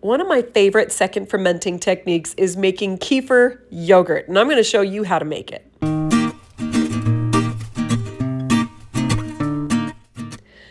One of my favorite second fermenting techniques is making kefir yogurt, and I'm going to show you how to make it.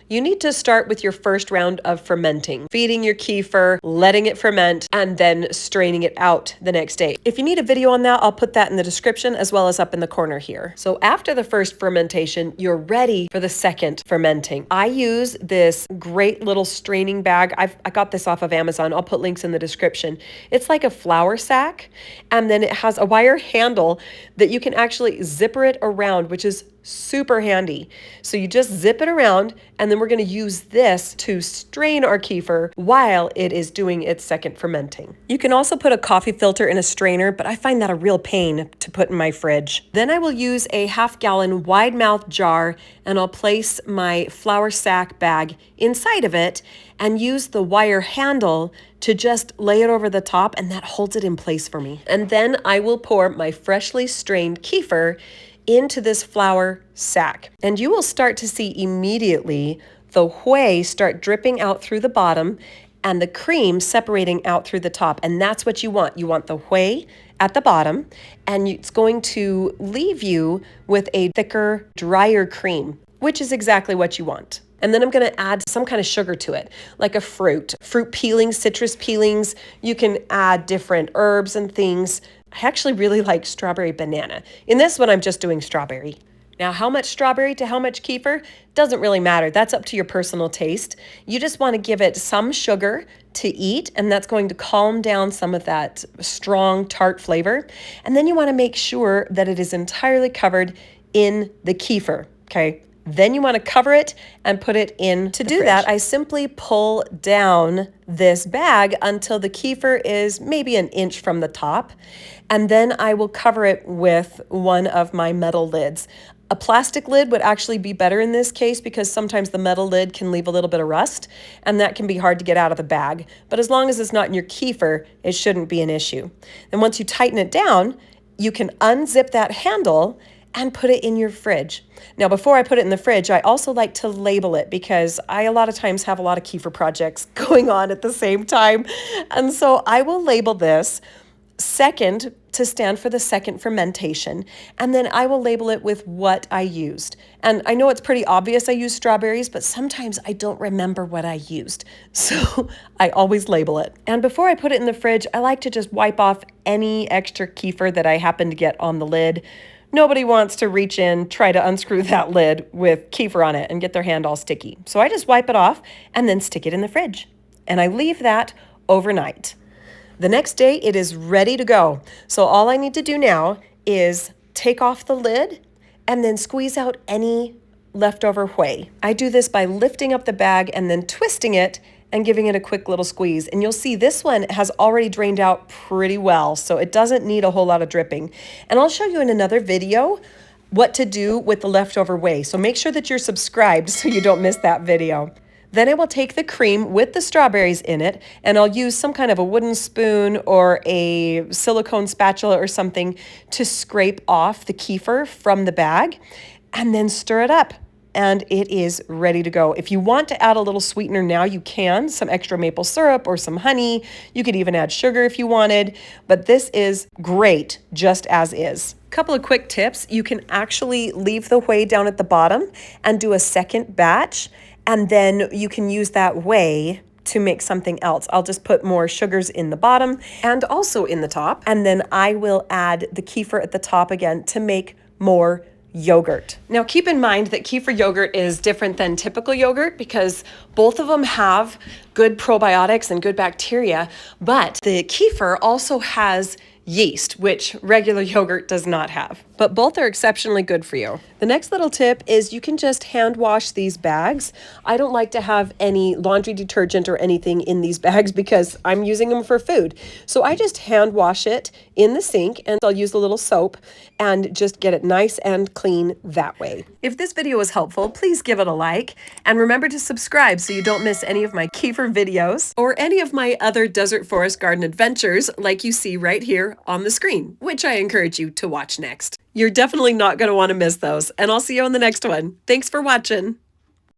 You need to start with your first round of fermenting, feeding your kefir, letting it ferment, and then straining it out the next day. If you need a video on that, I'll put that in the description as well as up in the corner here. So after the first fermentation, you're ready for the second fermenting. I use this great little straining bag. I got this off of Amazon. I'll put links in the description. It's like a flour sack, and then it has a wire handle that you can actually zipper it around, which is super handy. So you just zip it around, and then we're going to use this to strain our kefir while it is doing its second fermenting. You can also put a coffee filter in a strainer, but I find that a real pain to put in my fridge. Then I will use a 1/2 gallon wide mouth jar, and I'll place my flour sack bag inside of it and use the wire handle to just lay it over the top, and that holds it in place for me. And then I will pour my freshly strained kefir into this flour sack. And you will start to see immediately the whey start dripping out through the bottom and the cream separating out through the top. And that's what you want. You want the whey at the bottom, and it's going to leave you with a thicker, drier cream, which is exactly what you want. And then I'm going to add some kind of sugar to it, like a fruit peelings, citrus peelings. You can add different herbs and things. I actually really like strawberry banana. In this one, I'm just doing strawberry. Now, how much strawberry to how much kefir doesn't really matter. That's up to your personal taste. You just want to give it some sugar to eat, and that's going to calm down some of that strong tart flavor. And then you want to make sure that it is entirely covered in the kefir, okay? Then you want to cover it and put it in the fridge. That, I simply pull down this bag until the kefir is maybe an inch from the top, and then I will cover it with one of my metal lids. A plastic lid would actually be better in this case because sometimes the metal lid can leave a little bit of rust, and that can be hard to get out of the bag. But as long as it's not in your kefir, it shouldn't be an issue. And once you tighten it down, you can unzip that handle and put it in your fridge. Now, before I put it in the fridge, I also like to label it because I a lot of times have a lot of kefir projects going on at the same time. And so I will label this second to stand for the second fermentation. And then I will label it with what I used. And I know it's pretty obvious I used strawberries, but sometimes I don't remember what I used. So I always label it. And before I put it in the fridge, I like to just wipe off any extra kefir that I happen to get on the lid. Nobody wants to reach in, try to unscrew that lid with kefir on it and get their hand all sticky. So I just wipe it off and then stick it in the fridge. And I leave that overnight. The next day it is ready to go. So all I need to do now is take off the lid and then squeeze out any leftover whey. I do this by lifting up the bag and then twisting it and giving it a quick little squeeze. And you'll see this one has already drained out pretty well, so it doesn't need a whole lot of dripping. And I'll show you in another video what to do with the leftover whey. So make sure that you're subscribed so you don't miss that video. Then I will take the cream with the strawberries in it, and I'll use some kind of a wooden spoon or a silicone spatula or something to scrape off the kefir from the bag, and then stir it up. And it is ready to go. If you want to add a little sweetener now, you can. Some extra maple syrup or some honey. You could even add sugar if you wanted. But this is great just as is. Couple of quick tips. You can actually leave the whey down at the bottom and do a second batch. And then you can use that whey to make something else. I'll just put more sugars in the bottom and also in the top. And then I will add the kefir at the top again to make more yogurt. Now keep in mind that kefir yogurt is different than typical yogurt because both of them have good probiotics and good bacteria, but the kefir also has yeast, which regular yogurt does not have. But both are exceptionally good for you. The next little tip is you can just hand wash these bags. I don't like to have any laundry detergent or anything in these bags because I'm using them for food. So I just hand wash it in the sink, and I'll use a little soap and just get it nice and clean that way. If this video was helpful, please give it a like, and remember to subscribe so you don't miss any of my kefir videos or any of my other desert forest garden adventures like you see right here on the screen, which I encourage you to watch next. You're definitely not going to want to miss those, and I'll see you on the next one. Thanks for watching.